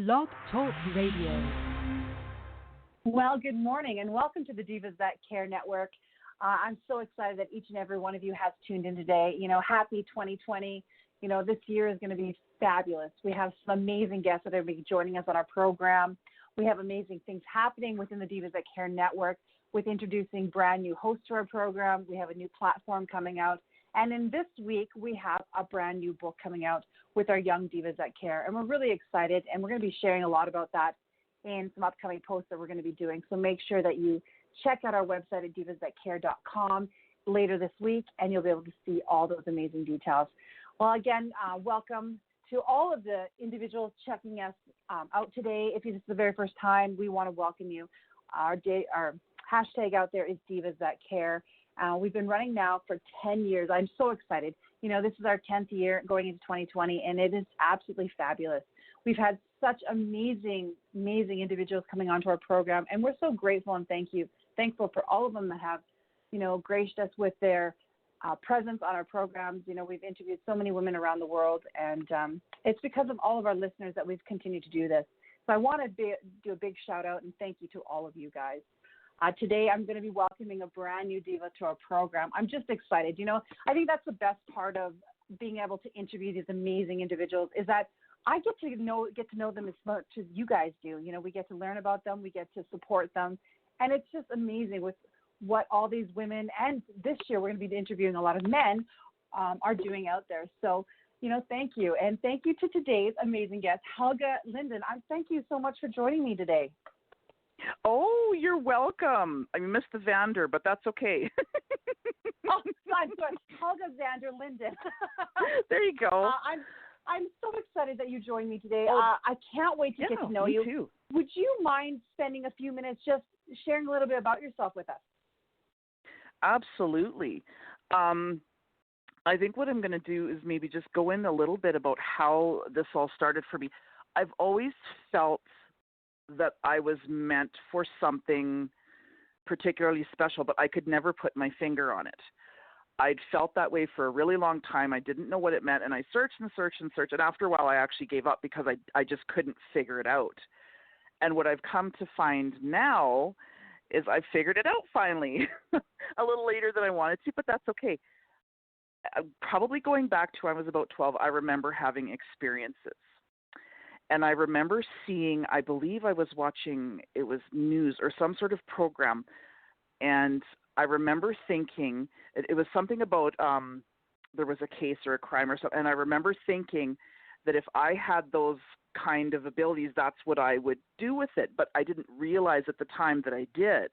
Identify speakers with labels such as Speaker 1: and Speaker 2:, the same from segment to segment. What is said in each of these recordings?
Speaker 1: Blog Talk Radio.
Speaker 2: Well, good morning and welcome to the Divas That Care Network. I'm so excited that each and every one of you has tuned in today. Happy 2020. This year is going to be fabulous. We have some amazing guests that are going to be joining us on our program. We have amazing things happening within the Divas That Care Network with introducing brand new hosts to our program. We have a new platform coming out. And in this week, we have a brand new book coming out with our young Divas That Care. And we're really excited, and we're going to be sharing a lot about that in some upcoming posts that we're going to be doing. So make sure that you check out our website at divasthatcare.com later this week, and you'll be able to see all those amazing details. Well, again, welcome to all of the individuals checking us out today. If this is the very first time, we want to welcome you. Our hashtag out there is Divas That Care. We've been running now for 10 years. I'm so excited. This is our 10th year going into 2020, and it is absolutely fabulous. We've had such amazing individuals coming onto our program, and we're so grateful and thankful for all of them that have, graced us with their presence on our programs. We've interviewed so many women around the world, and it's because of all of our listeners that we've continued to do this. So I want to do a big shout out and thank you to all of you guys. Today, I'm going to be welcoming a brand new diva to our program. I'm just excited. I think that's the best part of being able to interview these amazing individuals is that I get to know them as much as you guys do. We get to learn about them. We get to support them. And it's just amazing with what all these women, and this year we're going to be interviewing a lot of men, are doing out there. So, thank you. And thank you to today's amazing guest, Helga Linden. Thank you so much for joining me today.
Speaker 3: Oh, you're welcome. I missed the Vander, but that's okay.
Speaker 2: Oh, I'm sorry. Helga Vander Linden.
Speaker 3: There you go.
Speaker 2: I'm so excited that you joined me today.
Speaker 3: Oh,
Speaker 2: I can't wait to get to know you.
Speaker 3: Too.
Speaker 2: Would you mind spending a few minutes just sharing a little bit about yourself with us?
Speaker 3: Absolutely. I think what I'm going to do is maybe just go in a little bit about how this all started for me. I've always felt that I was meant for something particularly special, but I could never put my finger on it. I'd felt that way for a really long time. I didn't know what it meant, and I searched and searched and searched, and after a while I actually gave up because I just couldn't figure it out. And what I've come to find now is I've figured it out finally, a little later than I wanted to, but that's okay. Probably going back to when I was about 12, I remember having experiences. And I remember seeing, I believe I was watching, it was news or some sort of program, and I remember thinking, it was something about there was a case or a crime or something, and I remember thinking that if I had those kind of abilities, that's what I would do with it, but I didn't realize at the time that I did.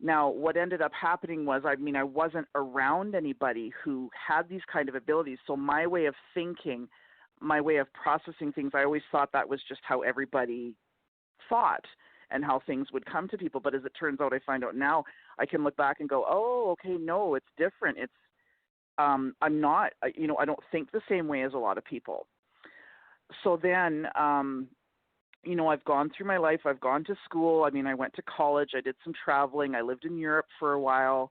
Speaker 3: Now, what ended up happening was, I wasn't around anybody who had these kind of abilities, so my way of thinking, my way of processing things, I always thought that was just how everybody thought and how things would come to people. But as it turns out, I find out now, I can look back and go, oh, okay, no, it's different. It's, I'm not, I don't think the same way as a lot of people. So then, I've gone through my life. I've gone to school. I went to college. I did some traveling. I lived in Europe for a while.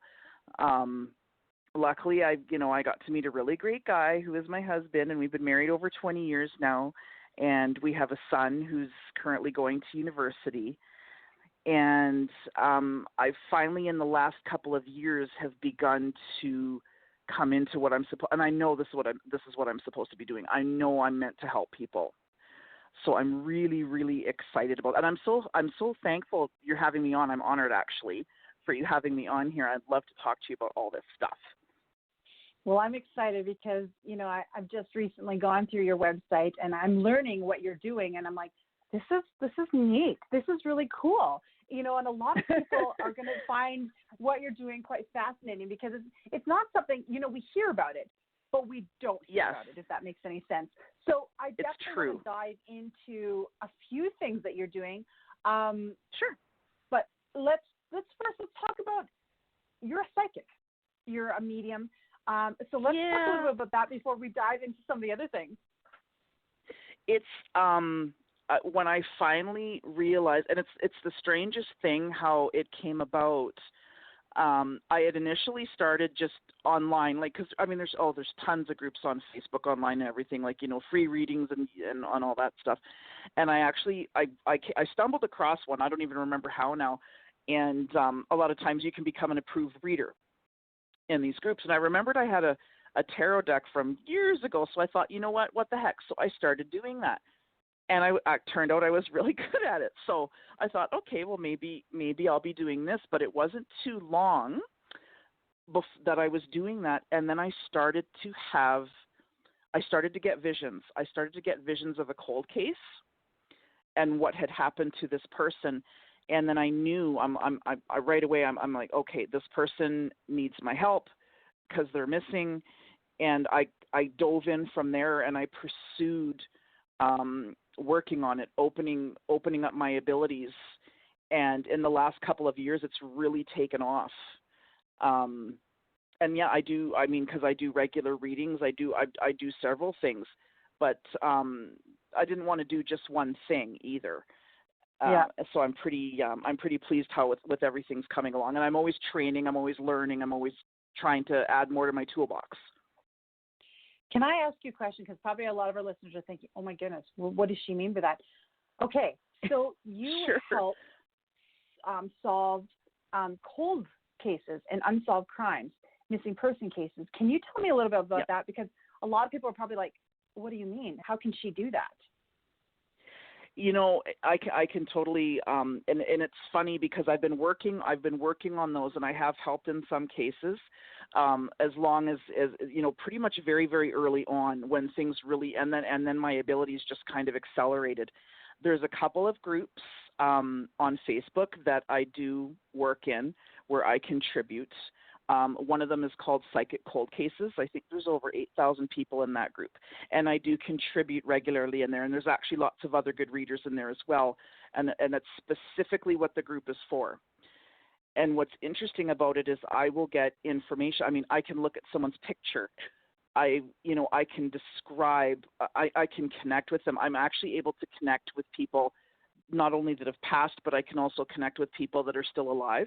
Speaker 3: Luckily, I got to meet a really great guy who is my husband, and we've been married over 20 years now, and we have a son who's currently going to university. And I finally, in the last couple of years, have begun to come into what I'm supposed, and I know this is what I'm supposed to be doing. I know I'm meant to help people, so I'm really, really excited about it. And I'm so thankful you're having me on. I'm honored actually for you having me on here. I'd love to talk to you about all this stuff.
Speaker 2: Well, I'm excited because, I've just recently gone through your website and I'm learning what you're doing. And I'm like, this is neat. This is really cool. And a lot of people are going to find what you're doing quite fascinating because it's not something, we hear about it, but we don't hear about it, if that makes any sense. So I definitely want to dive into a few things that you're doing.
Speaker 3: Sure.
Speaker 2: But let's talk about, you're a psychic. You're a medium. So let's talk a little bit about that before we dive into some of the other things.
Speaker 3: It's when I finally realized, and it's the strangest thing how it came about. I had initially started just online, because there's tons of groups on Facebook online and everything, free readings and all that stuff. And I stumbled across one. I don't even remember how now. And a lot of times you can become an approved reader in these groups. And I remembered I had a tarot deck from years ago, so I thought, you know what the heck? So I started doing that. And I turned out I was really good at it. So I thought, okay, well, maybe I'll be doing this. But it wasn't too long that I was doing that. And then I started to get visions. I started to get visions of a cold case and what had happened to this person. And then I knew I right away, I'm like, okay, this person needs my help because they're missing. And I dove in from there, and I pursued working on it, opening up my abilities. And in the last couple of years, it's really taken off. And yeah, I do. I mean, because I do regular readings, I do several things, but I didn't want to do just one thing either. So I'm pretty pleased how with everything's coming along, and I'm always training, I'm always learning, I'm always trying to add more to my toolbox.
Speaker 2: Can I ask you a question? Because probably a lot of our listeners are thinking, oh my goodness, well, what does she mean by that? Okay, so you
Speaker 3: Sure.
Speaker 2: help solve cold cases and unsolved crimes, missing person cases. Can you tell me a little bit about that? Because a lot of people are probably like, what do you mean? How can she do that?
Speaker 3: You know, I can totally, and it's funny because I've been working on those, and I have helped in some cases, as long as you know, pretty much very, very early on when things really, and then my abilities just kind of accelerated. There's a couple of groups on Facebook that I do work in where I contribute. One of them is called Psychic Cold Cases. I think there's over 8,000 people in that group. And I do contribute regularly in there. And there's actually lots of other good readers in there as well. And that's specifically what the group is for. And what's interesting about it is I will get information. I mean, I can look at someone's picture. I can describe, I can connect with them. I'm actually able to connect with people not only that have passed, but I can also connect with people that are still alive.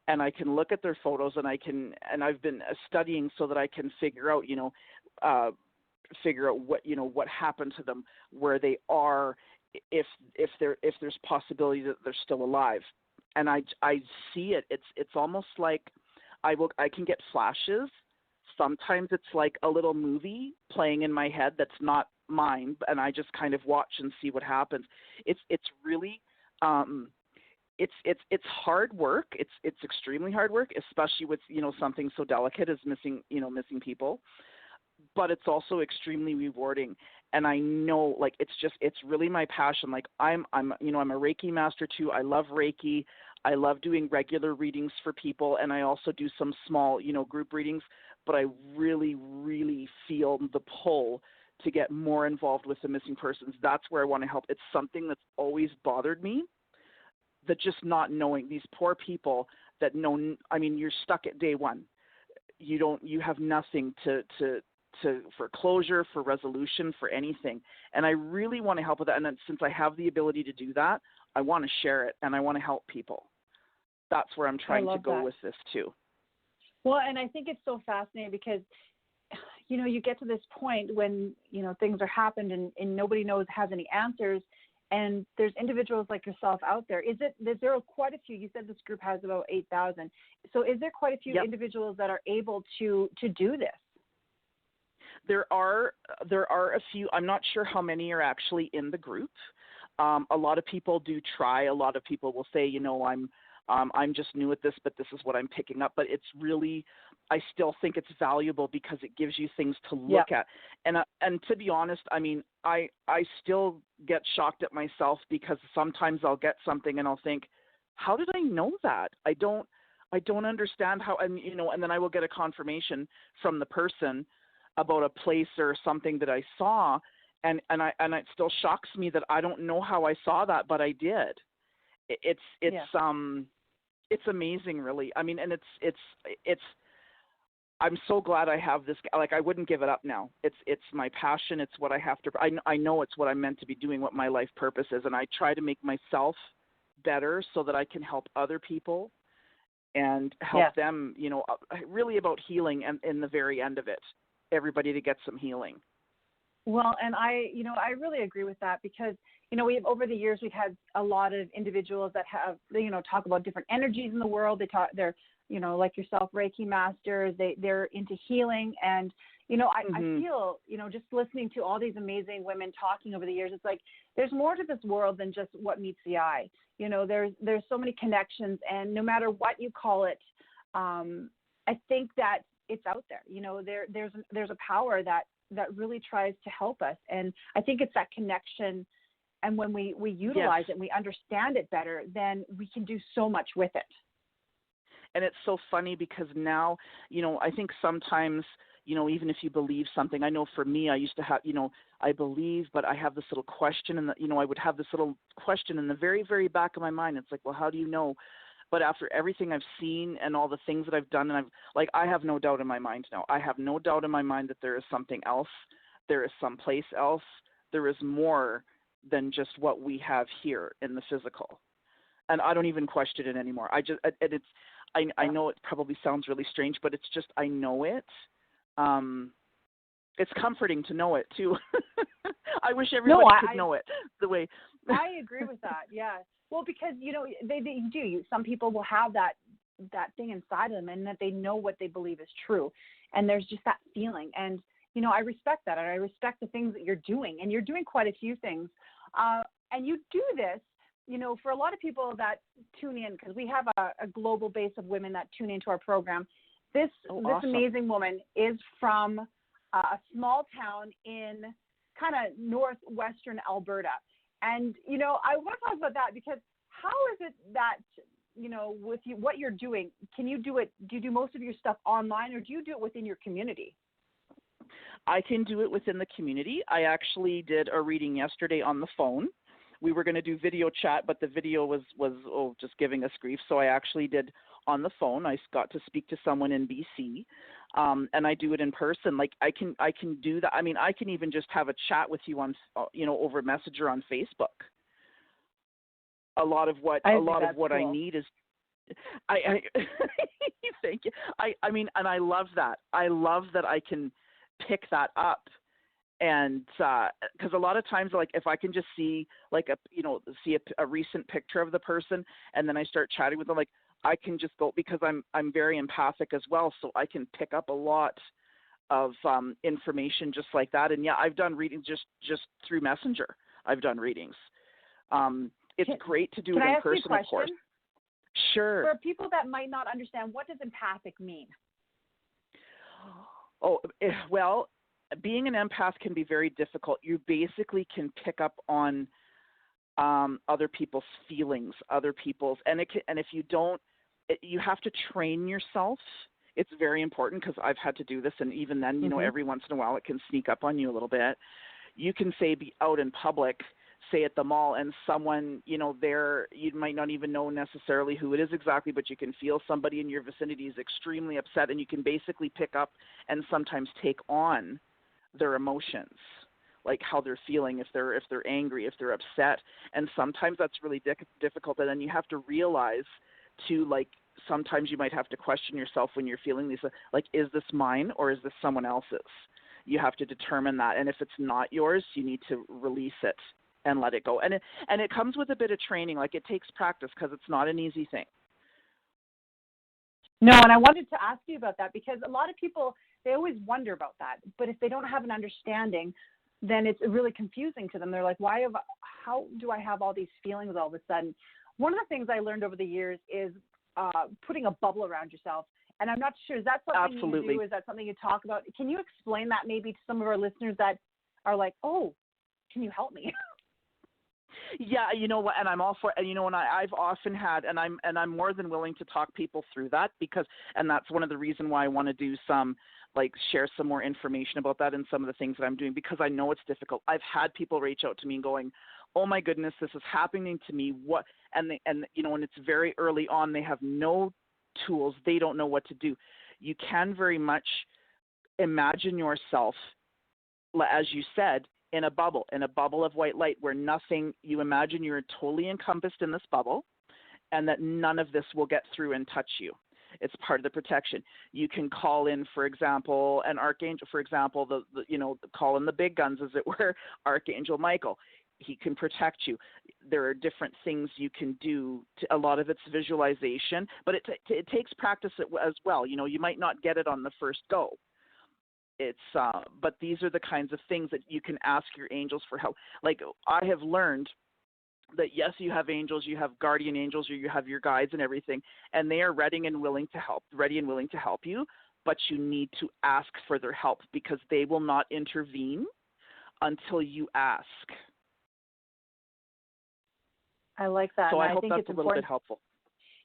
Speaker 3: And I can look at their photos, and I've been studying so that I can figure out what happened to them, where they are, if there's possibility that they're still alive. And I see it. It's almost like I can get flashes. Sometimes it's like a little movie playing in my head that's not mine, and I just kind of watch and see what happens. It's really it's hard work. It's extremely hard work, especially with something so delicate as missing people. But it's also extremely rewarding. And I know, like, it's really my passion. Like I'm a Reiki master too. I love Reiki. I love doing regular readings for people, and I also do some small group readings. But I really, really feel the pull to get more involved with the missing persons. That's where I want to help. It's something that's always bothered me. That just not knowing these poor people that know, I mean, you're stuck at day one. You have nothing for closure, for resolution, for anything. And I really want to help with that. And then, since I have the ability to do that, I want to share it, and I want to help people. That's where I'm trying to go with this too.
Speaker 2: Well, and I think it's so fascinating because, you get to this point when, things are happened and nobody has any answers. And there's individuals like yourself out there. Is there quite a few? You said this group has about 8,000. So is there quite a few individuals that are able to do this?
Speaker 3: There are a few. I'm not sure how many are actually in the group. A lot of people do try. A lot of people will say, I'm just new at this, but this is what I'm picking up. But it's really, I still think it's valuable because it gives you things to look at. And to be honest, I mean, I still get shocked at myself because sometimes I'll get something and I'll think, how did I know that? I don't understand how, and then I will get a confirmation from the person about a place or something that I saw, and it still shocks me that I don't know how I saw that, but I did. It's amazing, really. I mean, and it's I'm so glad I have this. Like, I wouldn't give it up now. It's my passion. It's what I have to. I know it's what I'm meant to be doing. What my life purpose is, and I try to make myself better so that I can help other people and help them. Really about healing, and in the very end of it, everybody to get some healing.
Speaker 2: Well, and I really agree with that because, we've over the years, we've had a lot of individuals that have, talk about different energies in the world. They're, like yourself, Reiki masters, they're into healing. And, I feel, just listening to all these amazing women talking over the years, it's like, there's more to this world than just what meets the eye. There's so many connections, and no matter what you call it, I think that it's out there. There's a power that really tries to help us. And I think it's that connection. And when we utilize it and we understand it better, then we can do so much with it.
Speaker 3: And it's so funny because now, I think sometimes, even if you believe something, I know for me, I used to have, I believe, but I have this little question, and I would have this little question in the very, very back of my mind. It's like, well, how do you know? But after everything I've seen and all the things that I've done, and I have no doubt in my mind now. I have no doubt in my mind that there is something else. There is someplace else. There is more than just what we have here in the physical. And I don't even question it anymore. I know it probably sounds really strange, but it's just, I know it. It's comforting to know it too. I wish everybody could know it the way.
Speaker 2: I agree with that. Yeah. Well, because, they do. Some people will have that thing inside of them, and that they know what they believe is true. And there's just that feeling. And, I respect that. And I respect the things that you're doing. And you're doing quite a few things. And you do this, for a lot of people that tune in, because we have a global base of women that tune into our program. This
Speaker 3: awesome.
Speaker 2: amazing woman is from a small town in kind of northwestern Alberta. And, I want to talk about that because how is it that, with you, what you're doing, do you do most of your stuff online, or do you do it within your community?
Speaker 3: I can do it within the community. I actually did a reading yesterday on the phone. We were going to do video chat, but the video was just giving us grief. So I actually did on the phone. I got to speak to someone in BC, and I do it in person. Like I can do that. I mean, I can even just have a chat with you on, over Messenger on Facebook. A lot of what cool. I need is, I thank you. I mean, and I love that. I love that I can pick that up. And because a lot of times, like if I can just see like a recent picture of the person, and then I start chatting with them, like I can just go, because I'm very empathic as well, so I can pick up a lot of information just like that. And yeah, I've done readings just through Messenger. I've done readings. It's great to do it in person, of course. Sure.
Speaker 2: For people that might not understand, what does empathic mean?
Speaker 3: Oh, well, being an empath can be very difficult. You basically can pick up on other people's feelings, and if you don't, you have to train yourself. It's very important, because I've had to do this, and even then, every once in a while it can sneak up on you a little bit. You can be out in public, say at the mall, and someone, there, you might not even know necessarily who it is exactly, but you can feel somebody in your vicinity is extremely upset, and you can basically pick up and sometimes take on their emotions, like how they're feeling, if they're angry, if they're upset. And sometimes that's really difficult. And then you have to realize too, like sometimes you might have to question yourself when you're feeling these, like, is this mine or is this someone else's? You have to determine that. And if it's not yours, you need to release it and let it go. And it comes with a bit of training. Like it takes practice, because it's not an easy thing.
Speaker 2: No, and I wanted to ask you about that, because a lot of people, they always wonder about that. But if they don't have an understanding, then it's really confusing to them. They're like, how do I have all these feelings all of a sudden? One of the things I learned over the years is putting a bubble around yourself. And I'm not sure, is that something
Speaker 3: Absolutely.
Speaker 2: you do? Is that something you talk about? Can you explain that maybe to some of our listeners that are like, oh, can you help me?
Speaker 3: Yeah, you know what, and I'm all for, and and I've often had, and I'm more than willing to talk people through that, because, and that's one of the reasons why I want to do some, like, share some more information about that and some of the things that I'm doing, because I know it's difficult. I've had people reach out to me and going, oh my goodness, this is happening to me. What? And it's very early on. They have no tools. They don't know what to do. You can very much imagine yourself, as you said, in a bubble of white light, where you imagine you're totally encompassed in this bubble, and that none of this will get through and touch you. It's part of the protection. You can call in, for example, an archangel, for example, call in the big guns, as it were, Archangel Michael. He can protect you. There are different things you can do. A lot of it's visualization, but it takes practice as well. You might not get it on the first go. But these are the kinds of things that you can ask your angels for help. Like, I have learned that yes, you have angels, you have guardian angels, or you have your guides and everything, and they are ready and willing to help you, but you need to ask for their help, because they will not intervene until you ask.
Speaker 2: I like that.
Speaker 3: So
Speaker 2: and
Speaker 3: I hope
Speaker 2: think
Speaker 3: that's
Speaker 2: it's
Speaker 3: a little
Speaker 2: important.
Speaker 3: bit helpful.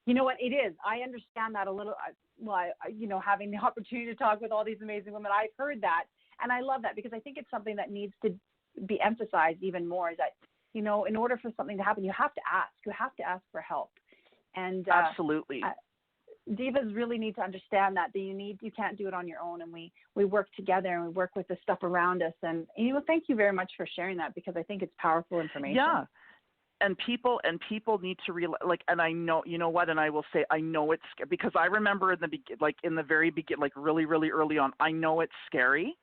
Speaker 2: You know what? It is. I understand that a little. Having the opportunity to talk with all these amazing women, I've heard that, and I love that, because I think it's something that needs to be emphasized even more. Is that, in order for something to happen, you have to ask. You have to ask for help. And
Speaker 3: absolutely.
Speaker 2: Divas really need to understand that you can't do it on your own, and we work together, and we work with the stuff around us. And thank you very much for sharing that, because I think it's powerful information.
Speaker 3: Yeah. And people need to realize, and I know, you know what, and I will say, I know it's scary, because I remember in the very beginning, really, really early on, I know it's scary.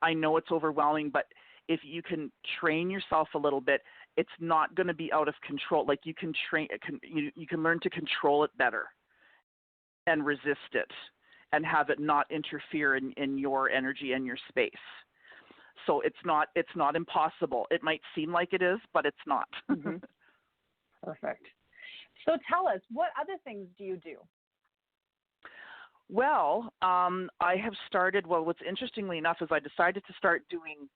Speaker 3: I know it's overwhelming, but if you can train yourself a little bit, it's not going to be out of control. Like, you can you can learn to control it better and resist it and have it not interfere in your energy and your space. So it's not impossible. It might seem like it is, but it's not.
Speaker 2: Mm-hmm. Perfect. So tell us, what other things do you do?
Speaker 3: Well, I have started. Well, what's interestingly enough is I decided to start doing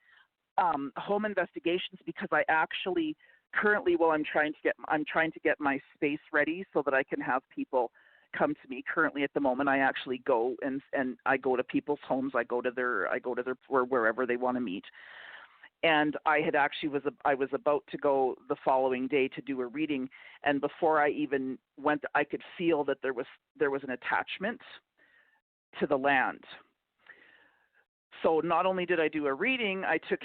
Speaker 3: home investigations, because I actually currently, I'm trying to get my space ready so that I can have people come to me. Currently, at the moment, I actually go and I go to people's homes. I go to their or wherever they want to meet. And I was about to go the following day to do a reading, and before I even went, I could feel that there was an attachment to the land. So not only did I do a reading, I took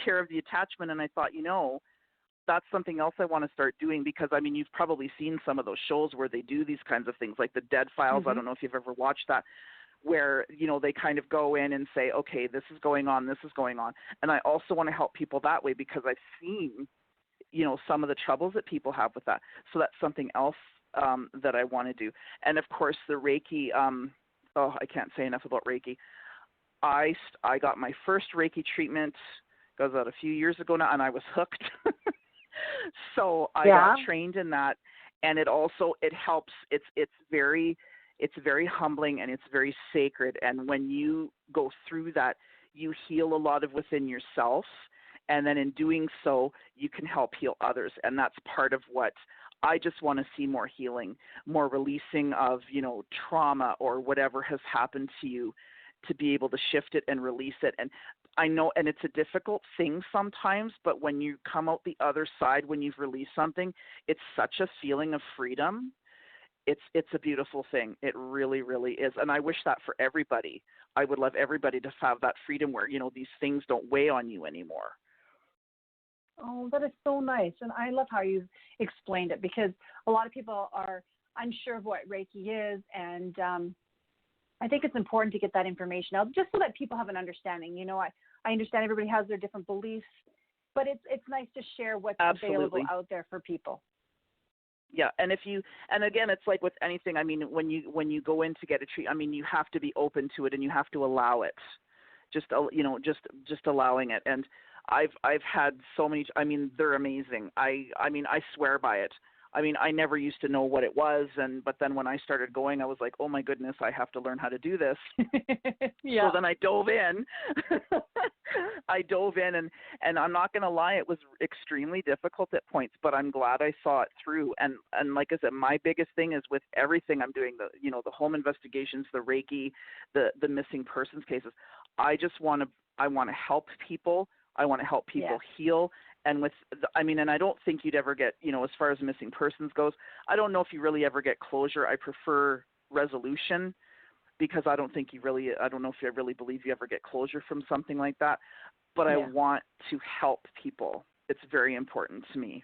Speaker 3: care of the attachment, and I thought, that's something else I want to start doing, because you've probably seen some of those shows where they do these kinds of things, like the Dead Files.
Speaker 2: Mm-hmm.
Speaker 3: I don't know if you've ever watched that, where they kind of go in and say, okay, this is going on, and I also want to help people that way, because I've seen some of the troubles that people have with that. So that's something else that I want to do. And of course the Reiki, I can't say enough about Reiki. I got my first Reiki treatment, goes out a few years ago now, and I was hooked. So I got trained in that, and it helps. It's very humbling, and it's very sacred. And when you go through that, you heal a lot of within yourself, and then in doing so, you can help heal others. And that's part of what I just want to see: more healing, more releasing of trauma or whatever has happened to you, to be able to shift it and release it. And I know, and it's a difficult thing sometimes, but when you come out the other side, when you've released something, it's such a feeling of freedom. It's a beautiful thing. It really, really is. And I wish that for everybody. I would love everybody to have that freedom where, these things don't weigh on you anymore.
Speaker 2: Oh, that is so nice. And I love how you've explained it, because a lot of people are unsure of what Reiki is, and I think it's important to get that information out, just so that people have an understanding. I understand everybody has their different beliefs, but it's nice to share what's available out there for people.
Speaker 3: Yeah, and again, it's like with anything. When you go in to get a treat, you have to be open to it, and you have to allow it. Just allowing it. And I've had so many. They're amazing. I swear by it. I never used to know what it was, but then when I started going, I was like, oh my goodness, I have to learn how to do this.
Speaker 2: Yeah. So
Speaker 3: then I dove in. And I'm not going to lie, it was extremely difficult at points, but I'm glad I saw it through. And like I said, my biggest thing is with everything I'm doing, the home investigations, the Reiki, the missing persons cases. I want to help people. I want to help people heal. And and I don't think you'd ever get, as far as missing persons goes, I don't know if you really ever get closure. I prefer resolution, because I don't know if you really believe you ever get closure from something like that. But I want to help people. It's very important to me.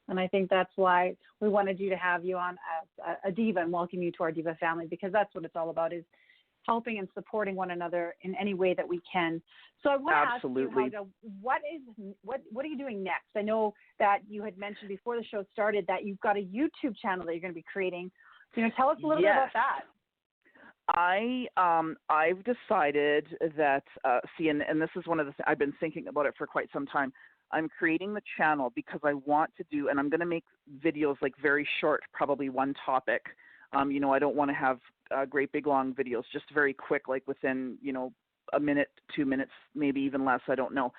Speaker 2: And I think that's why we wanted you to have you on as a diva and welcome you to our diva family, because that's what it's all about, is helping and supporting one another in any way that we can. So I want to ask you, Helga, what are you doing next? I know that you had mentioned before the show started that you've got a YouTube channel that you're going to be creating. Tell us a little bit about that.
Speaker 3: I've decided that and this is one of the I've been thinking about it for quite some time. I'm creating the channel because I want to do, and I'm going to make videos like very short, probably one topic. I don't want to have great big long videos, just very quick, like within, a minute, 2 minutes, maybe even less, I don't know.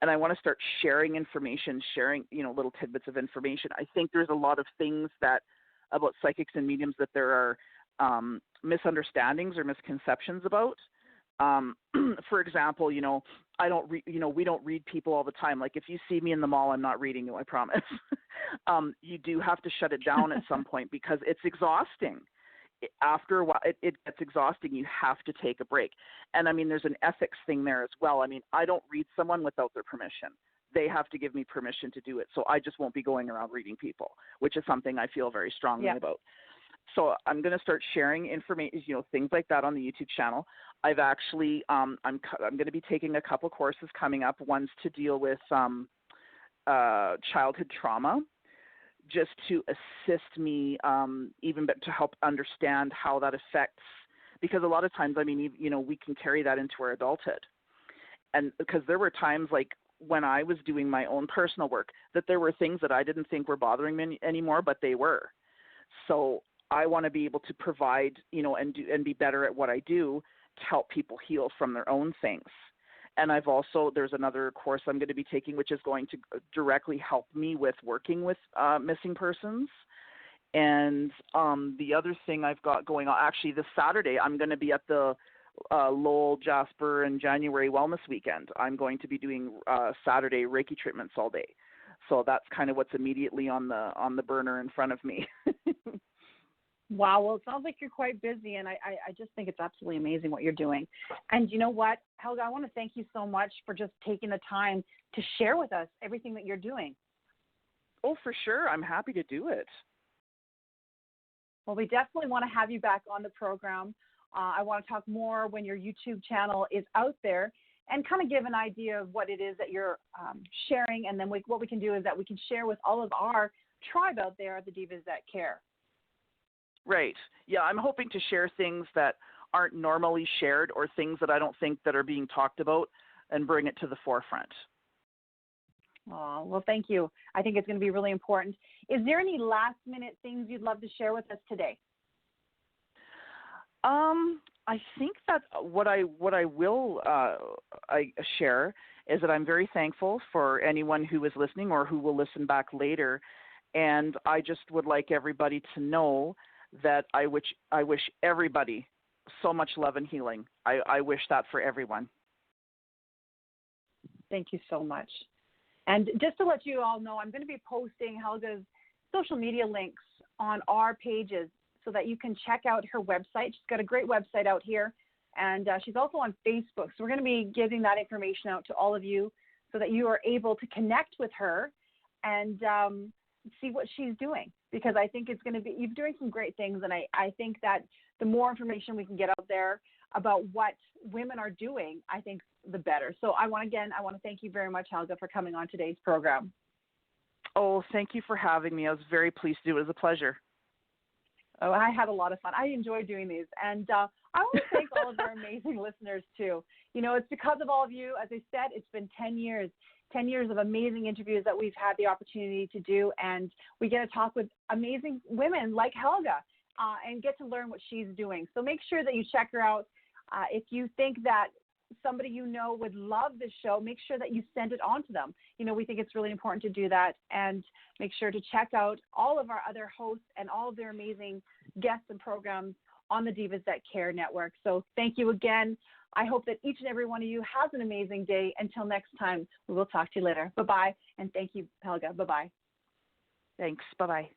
Speaker 3: And I want to start sharing information, sharing, little tidbits of information. I think there's a lot of things about psychics and mediums that there are misunderstandings or misconceptions about. For example, we don't read people all the time. Like if you see me in the mall, I'm not reading you, I promise. You do have to shut it down at some point because it's exhausting. After a while, it gets exhausting. You have to take a break. And there's an ethics thing there as well. I don't read someone without their permission. They have to give me permission to do it. So I just won't be going around reading people, which is something I feel very strongly about. So I'm going to start sharing information, things like that on the YouTube channel. I've actually, I'm going to be taking a couple courses coming up. One's to deal with childhood trauma, just to assist me, even to help understand how that affects, because a lot of times, we can carry that into our adulthood. And because there were times like when I was doing my own personal work, that there were things that I didn't think were bothering me anymore, but they were. So I want to be able to provide, and be better at what I do to help people heal from their own things. And there's another course I'm going to be taking, which is going to directly help me with working with missing persons. And the other thing I've got going on, actually this Saturday, I'm going to be at the Lowell, Jasper, and January Wellness Weekend. I'm going to be doing Saturday Reiki treatments all day. So that's kind of what's immediately on the burner in front of me.
Speaker 2: Wow. Well, it sounds like you're quite busy, and I just think it's absolutely amazing what you're doing. And you know what, Helga, I want to thank you so much for just taking the time to share with us everything that you're doing.
Speaker 3: Oh, for sure. I'm happy to do it.
Speaker 2: Well, we definitely want to have you back on the program. I want to talk more when your YouTube channel is out there and kind of give an idea of what it is that you're sharing. And then what we can do is that we can share with all of our tribe out there, the Divas That Care.
Speaker 3: Right. Yeah, I'm hoping to share things that aren't normally shared or things that I don't think that are being talked about and bring it to the forefront.
Speaker 2: Oh, well, thank you. I think it's going to be really important. Is there any last-minute things you'd love to share with us today?
Speaker 3: I think that what I will share is that I'm very thankful for anyone who is listening or who will listen back later, and I just would like everybody to know that I wish everybody so much love and healing. I wish that for everyone.
Speaker 2: Thank you so much. And just to let you all know, I'm going to be posting Helga's social media links on our pages so that you can check out her website. She's got a great website out here, and she's also on Facebook. So we're going to be giving that information out to all of you so that you are able to connect with her and see what she's doing, because I think it's going to be, you're doing some great things. And I think that the more information we can get out there about what women are doing, I think the better. So I want to thank you very much, Helga, for coming on today's program.
Speaker 3: Oh, thank you for having me. I was very pleased to do it. It was a pleasure.
Speaker 2: Oh, I had a lot of fun. I enjoy doing these. And I want to thank all of our amazing listeners, too. It's because of all of you. As I said, it's been 10 years of amazing interviews that we've had the opportunity to do. And we get to talk with amazing women like Helga and get to learn what she's doing. So make sure that you check her out. If you think that somebody you know would love this show, make sure that you send it on to them. We think it's really important to do that, and make sure to check out all of our other hosts and all of their amazing guests and programs on the Divas That Care network. So thank you again. I hope that each and every one of you has an amazing day. Until next time, we will talk to you later. Bye-bye, and thank you, Helga. Bye-bye.
Speaker 3: Thanks. Bye-bye.